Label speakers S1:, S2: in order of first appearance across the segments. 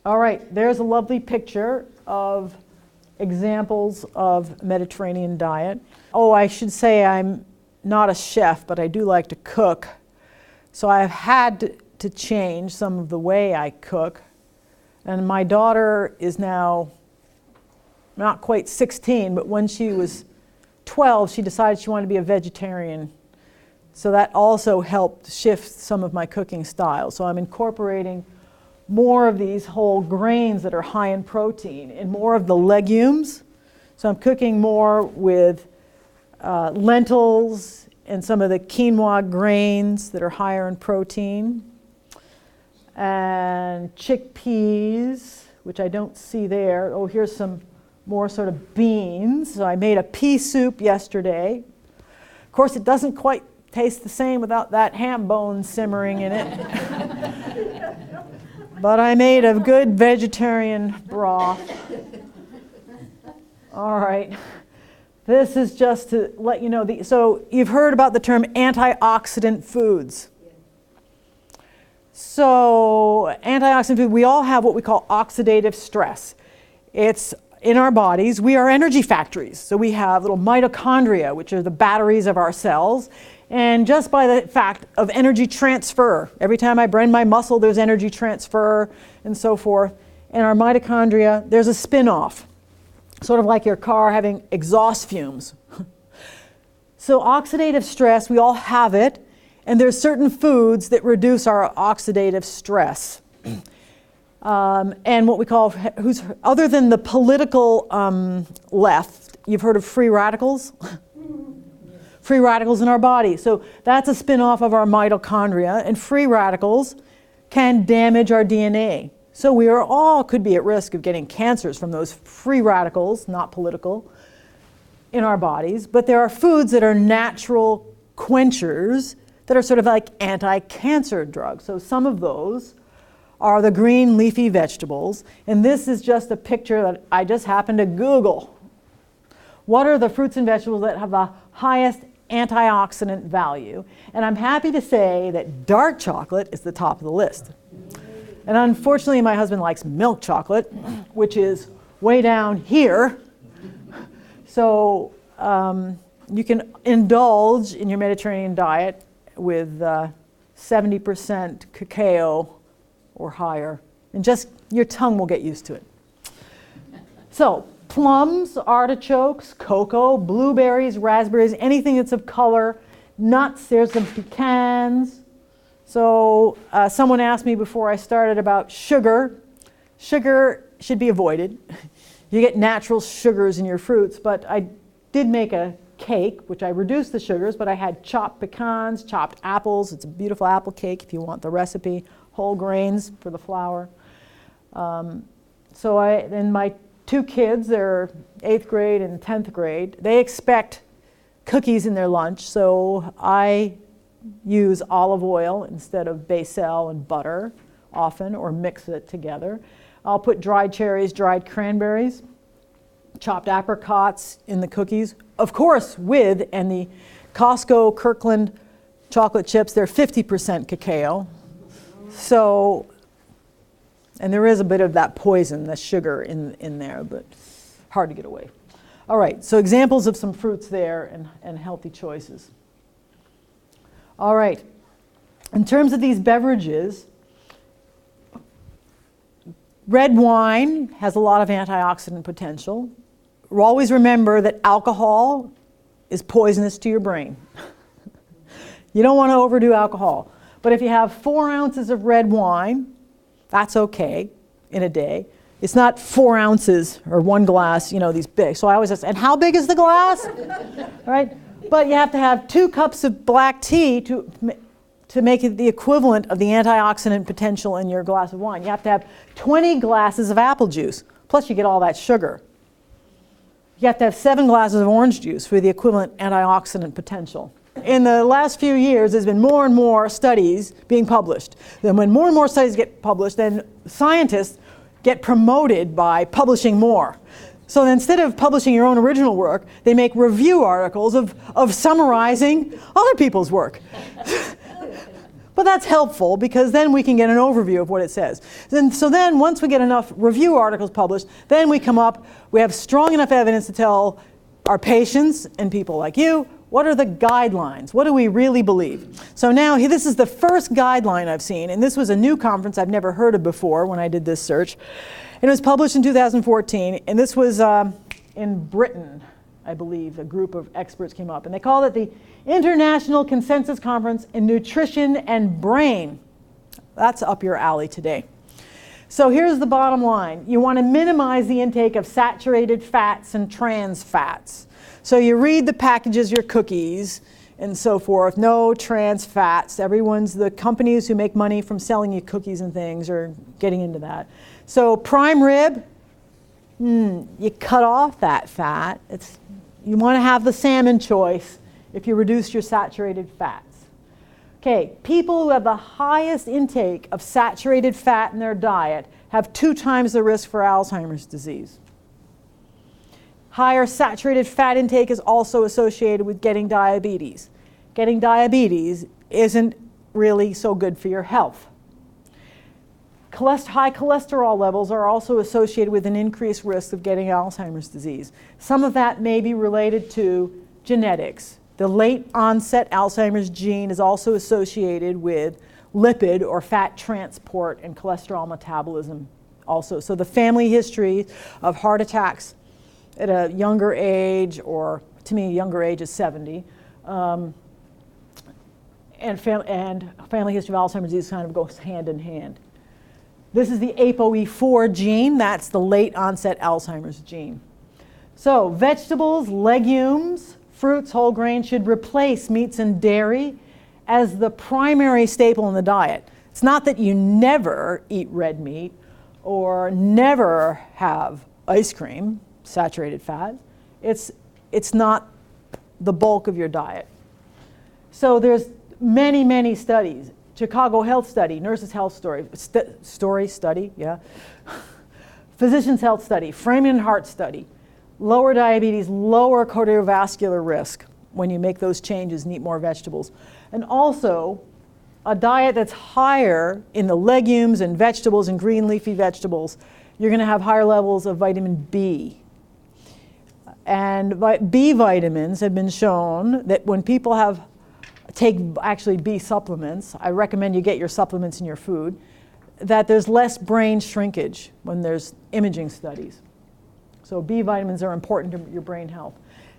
S1: All right, there's a lovely picture of examples of Mediterranean diet. Oh, I should say I'm not a chef, but I do like to cook. So I've had to change some of the way I cook. And my daughter is now not quite 16, but when she was 12, she decided she wanted to be a vegetarian. So that also helped shift some of my cooking style. So I'm incorporating more of these whole grains that are high in protein and more of the legumes. So I'm cooking more with lentils and some of the quinoa grains that are higher in protein, and chickpeas, which I don't see there. Oh, here's some more sort of beans. So I made a pea soup yesterday. Of course, it doesn't quite taste the same without that ham bone simmering in it. But I made a good vegetarian broth. All right. This is just to let you know. So you've heard about the term antioxidant foods. So antioxidant food, we all have what we call oxidative stress. It's in our bodies. We are energy factories. So we have little mitochondria, which are the batteries of our cells. And just by the fact of energy transfer, every time I bend my muscle, there's energy transfer and so forth. And our mitochondria, there's a spin-off, sort of like your car having exhaust fumes. So oxidative stress, we all have it. And there's certain foods that reduce our oxidative stress. And what we call, other than the political left, you've heard of free radicals? Free radicals in our body. So that's a spin-off of our mitochondria, and free radicals can damage our DNA. So we are all could be at risk of getting cancers from those free radicals, not political, in our bodies. But there are foods that are natural quenchers that are sort of like anti-cancer drugs. So some of those are the green leafy vegetables. And this is just a picture that I just happened to Google. What are the fruits and vegetables that have the highest antioxidant value? And I'm happy to say that dark chocolate is the top of the list. And unfortunately, my husband likes milk chocolate, which is way down here. So you can indulge in your Mediterranean diet with 70% cacao or higher. And just your tongue will get used to it. So plums, artichokes, cocoa, blueberries, raspberries, anything that's of color, nuts, there's some pecans. So someone asked me before I started about sugar. Sugar should be avoided. You get natural sugars in your fruits, but I did make a cake, which I reduced the sugars, but I had chopped pecans, chopped apples. It's a beautiful apple cake if you want the recipe, whole grains for the flour. And my two kids, they're 8th grade and 10th grade, they expect cookies in their lunch, so I use olive oil instead of basil and butter often, or mix it together. I'll put dried cherries, dried cranberries, chopped apricots in the cookies, of course with, and the Costco Kirkland chocolate chips, they're 50% cacao. So, and there is a bit of that poison, the sugar in there, but hard to get away. All right, so examples of some fruits there and healthy choices. All right, in terms of these beverages, red wine has a lot of antioxidant potential. Always remember that alcohol is poisonous to your brain. You don't want to overdo alcohol. But if you have 4 ounces of red wine, that's okay in a day. It's not 4 ounces or 1 glass, these big. So I always ask, and how big is the glass? Right? But you have to have 2 cups of black tea to make it the equivalent of the antioxidant potential in your glass of wine. You have to have 20 glasses of apple juice, plus you get all that sugar. You have to have 7 glasses of orange juice for the equivalent antioxidant potential. In the last few years, there's been more and more studies being published. Then when more and more studies get published, then scientists get promoted by publishing more. So instead of publishing your own original work, they make review articles of summarizing other people's work. But But that's helpful because then we can get an overview of what it says. So then once we get enough review articles published, then we have strong enough evidence to tell our patients and people like you, what are the guidelines? What do we really believe? So now this is the first guideline I've seen, and this was a new conference I've never heard of before when I did this search. And it was published in 2014, and this was in Britain, I believe. A group of experts came up, and they called it the International Consensus Conference in Nutrition and Brain. That's up your alley today. So here's the bottom line. You want to minimize the intake of saturated fats and trans fats. So you read the packages, your cookies, and so forth. No trans fats. The companies who make money from selling you cookies and things are getting into that. So prime rib, you cut off that fat. You want to have the salmon choice if you reduce your saturated fats. Okay, people who have the highest intake of saturated fat in their diet have 2 times the risk for Alzheimer's disease. Higher saturated fat intake is also associated with getting diabetes. Getting diabetes isn't really so good for your health. High cholesterol levels are also associated with an increased risk of getting Alzheimer's disease. Some of that may be related to genetics. The late onset Alzheimer's gene is also associated with lipid or fat transport and cholesterol metabolism also. So the family history of heart attacks at a younger age, or to me, a younger age is 70, and family history of Alzheimer's disease kind of goes hand in hand. This is the ApoE4 gene. That's the late onset Alzheimer's gene. So vegetables, legumes, fruits, whole grains should replace meats and dairy as the primary staple in the diet. It's not that you never eat red meat or never have ice cream, saturated fat. It's not the bulk of your diet. So there's many, many studies. Chicago Health Study, Nurses Health Study, yeah. Physicians Health Study, Framingham Heart Study, lower diabetes, lower cardiovascular risk when you make those changes and eat more vegetables. And also, a diet that's higher in the legumes and vegetables and green leafy vegetables, you're going to have higher levels of vitamin B. And B vitamins have been shown that when people take actually B supplements, I recommend you get your supplements in your food, that there's less brain shrinkage when there's imaging studies. So B vitamins are important to your brain health.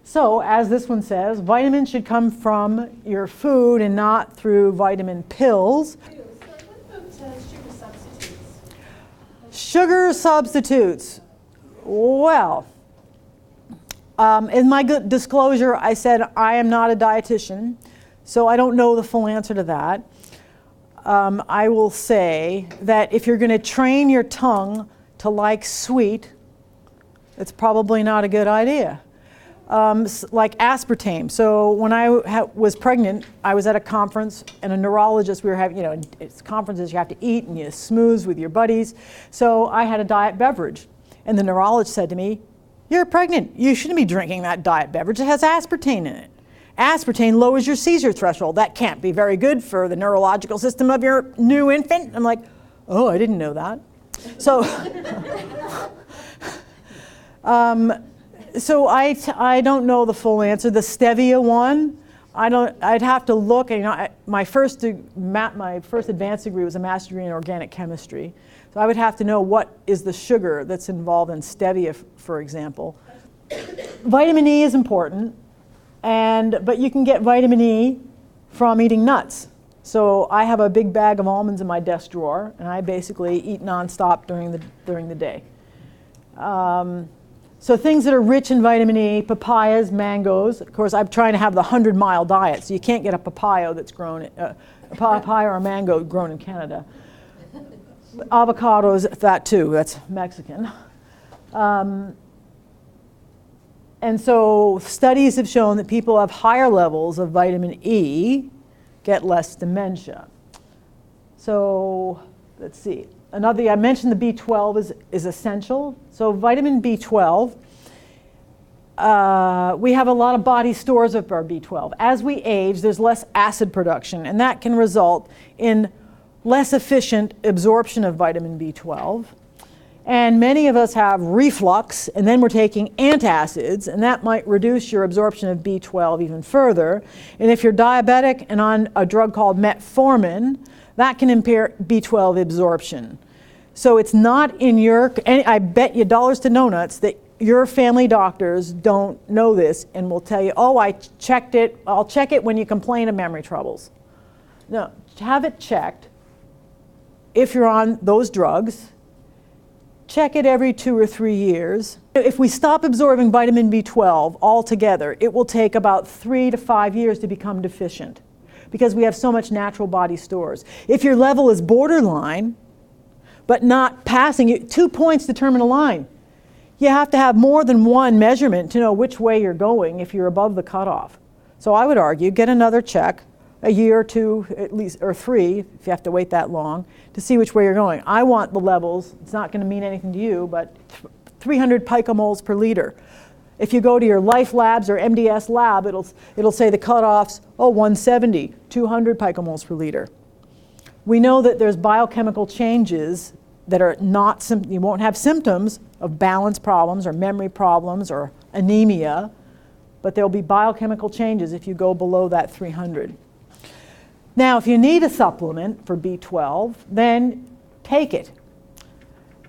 S1: So as this one says, vitamins should come from your food and not through vitamin pills.
S2: Sugar substitutes?
S1: Sugar substitutes. Well, in my good disclosure, I said I am not a dietitian, so I don't know the full answer to that. I will say that if you're going to train your tongue to like sweet, it's probably not a good idea. Like aspartame. So when I was pregnant, I was at a conference, and a neurologist, we were having, it's conferences you have to eat and you smooze with your buddies. So I had a diet beverage, and the neurologist said to me, "You're pregnant. You shouldn't be drinking that diet beverage. It has aspartame in it. Aspartame lowers your seizure threshold. That can't be very good for the neurological system of your new infant." I'm like, oh, I didn't know that. So, so I don't know the full answer. The stevia one, I'd have to look. My first advanced degree was a master's degree in organic chemistry. So I would have to know what is the sugar that's involved in stevia, for example. Vitamin E is important, but you can get vitamin E from eating nuts. So I have a big bag of almonds in my desk drawer, and I basically eat nonstop during the day. So things that are rich in vitamin E, papayas, mangoes. Of course, I'm trying to have the 100-mile diet, so you can't get a papaya that's grown, a papaya or a mango grown in Canada. Avocados, that too, that's Mexican. And so studies have shown that people who have higher levels of vitamin E get less dementia. So let's see. I mentioned the B12 is essential. So vitamin B12 we have a lot of body stores of our B12. As we age, there's less acid production, and that can result in less efficient absorption of vitamin B12. And many of us have reflux, and then we're taking antacids, and that might reduce your absorption of B12 even further. And if you're diabetic and on a drug called metformin, that can impair B12 absorption. So it's not in your, and I bet you dollars to donuts that your family doctors don't know this and will tell you, oh, I checked it, I'll check it when you complain of memory troubles. No, have it checked if you're on those drugs. Check it every 2 or 3 years. If we stop absorbing vitamin B12 altogether, it will take about 3 to 5 years to become deficient because we have so much natural body stores. If your level is borderline, but not passing, 2 points determine a line. You have to have more than one measurement to know which way you're going if you're above the cutoff. So I would argue, get another check, a year or 2 at least, or 3, if you have to wait that long, to see which way you're going. I want the levels, it's not going to mean anything to you, but 300 picomoles per liter. If you go to your Life Labs or MDS lab, it'll say the cutoffs, 170, 200 picomoles per liter. We know that there's biochemical changes that are not, you won't have symptoms of balance problems or memory problems or anemia, but there'll be biochemical changes if you go below that 300. Now, if you need a supplement for B12, then take it.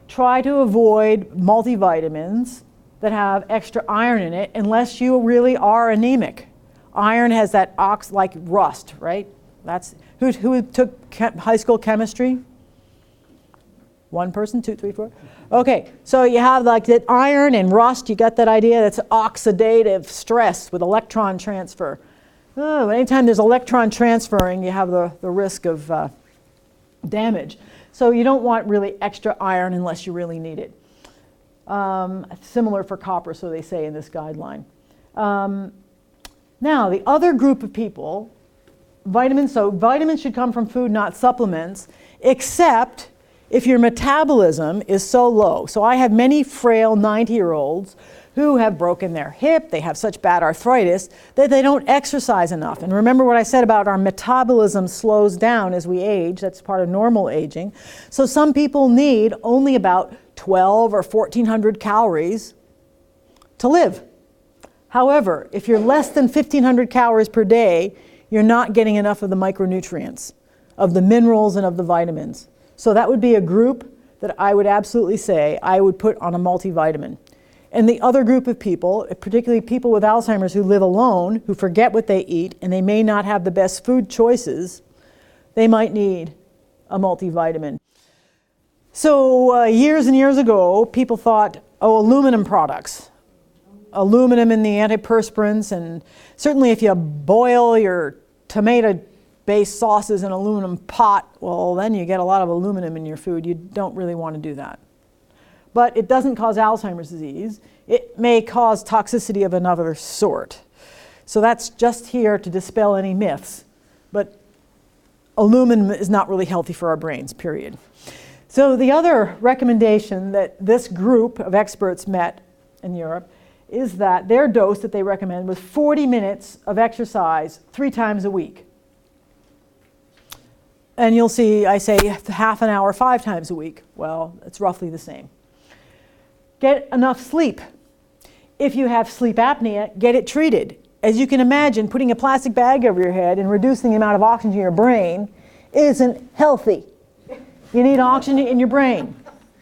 S1: Try to avoid multivitamins that have extra iron in it unless you really are anemic. Iron has that like rust, right? That's who took high school chemistry? 1 person, 2, 3, 4. Okay, so you have like that iron and rust. You got that idea? That's oxidative stress with electron transfer. Oh, anytime there's electron transferring, you have the risk of damage. So you don't want really extra iron unless you really need it. Similar for copper, so they say in this guideline. Now, the other group of people, vitamins should come from food, not supplements, except if your metabolism is so low. So I have many frail 90-year-olds who have broken their hip, they have such bad arthritis that they don't exercise enough. And remember what I said about our metabolism slows down as we age, that's part of normal aging. So some people need only about 12 or 1,400 calories to live. However, if you're less than 1,500 calories per day, you're not getting enough of the micronutrients, of the minerals and of the vitamins. So that would be a group that I would absolutely say I would put on a multivitamin. And the other group of people, particularly people with Alzheimer's who live alone, who forget what they eat, and they may not have the best food choices, they might need a multivitamin. So years and years ago, people thought, aluminum products. Aluminum in the antiperspirants, and certainly if you boil your tomato-based sauces in an aluminum pot, well, then you get a lot of aluminum in your food. You don't really want to do that. But it doesn't cause Alzheimer's disease. It may cause toxicity of another sort. So that's just here to dispel any myths. But aluminum is not really healthy for our brains, period. So the other recommendation that this group of experts met in Europe is that their dose that they recommend was 40 minutes of exercise 3 times a week. And you'll see I say half an hour 5 times a week. Well, it's roughly the same. Get enough sleep. If you have sleep apnea, get it treated. As you can imagine, putting a plastic bag over your head and reducing the amount of oxygen in your brain isn't healthy. You need oxygen in your brain.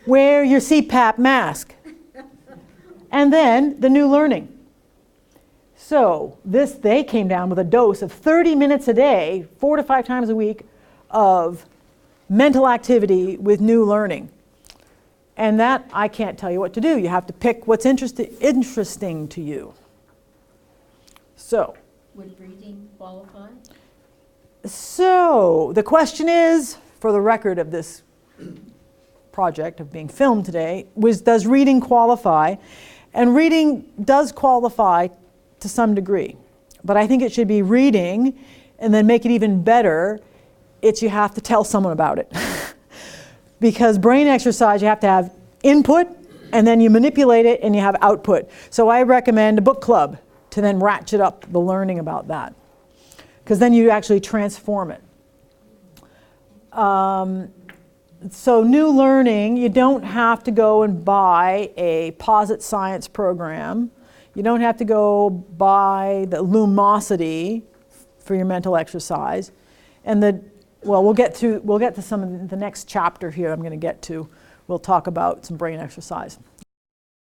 S1: Wear your CPAP mask. And then the new learning. So they came down with a dose of 30 minutes a day, 4 to 5 times a week, of mental activity with new learning. And that, I can't tell you what to do. You have to pick what's interesting to you. So.
S3: Would reading qualify?
S1: So, the question is, for the record of this project of being filmed today, does reading qualify? And reading does qualify to some degree. But I think it should be reading, and then make it even better, you have to tell someone about it. Because brain exercise, you have to have input and then you manipulate it and you have output. So I recommend a book club to then ratchet up the learning about that, because then you actually transform it. So new learning, you don't have to go and buy a posit science program. You don't have to go buy the Lumosity for your mental exercise. And we'll get to some of the next chapter here I'm going to get to. We'll talk about some brain exercise.